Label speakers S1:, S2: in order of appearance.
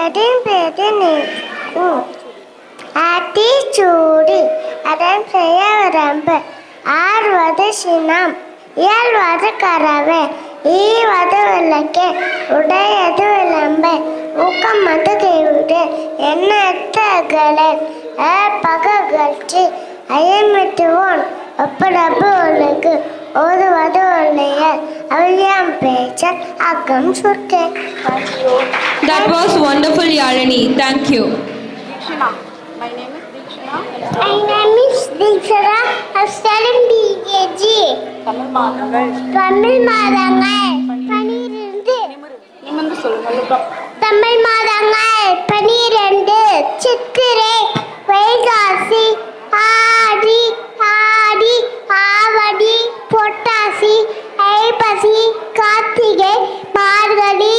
S1: அதன் பேரு நீக்கும். ஆத்திச்சூடி அதன் செய்ய வரம்பு. ஆறுவது சினம், இயல்வது கறவை, ஈவது விளக்கு, உடையது விளம்பு, ஊக்கமது கைவிடு, எண்ணற்ற அகலன், பகழ்ச்சி, அயமிட்டுவோன், ஒப்படப்பு ஒழுகு, ஓதுவது ஒல்லையர், அவளியாம் பேச்சல், அக்கம் சுற்கே.
S2: That was wonderful, Yalini. Thank you.
S3: Dikshana. My name is Dikshana.
S1: My name is Dikshana. I'm studying BKG.
S3: Tamil மாதங்கள்
S1: தமிழ் மாதங்கள் 12.
S3: நிமிர்ந்து சொல்லுங்கள்.
S1: தமிழ் மாதங்கள் 12. சித்திரை, வைகாசி, ஆடி, ஆடி, ஆவடி, புரட்டாசி, ஐப்பசி, கார்த்திகை, மார்கழி,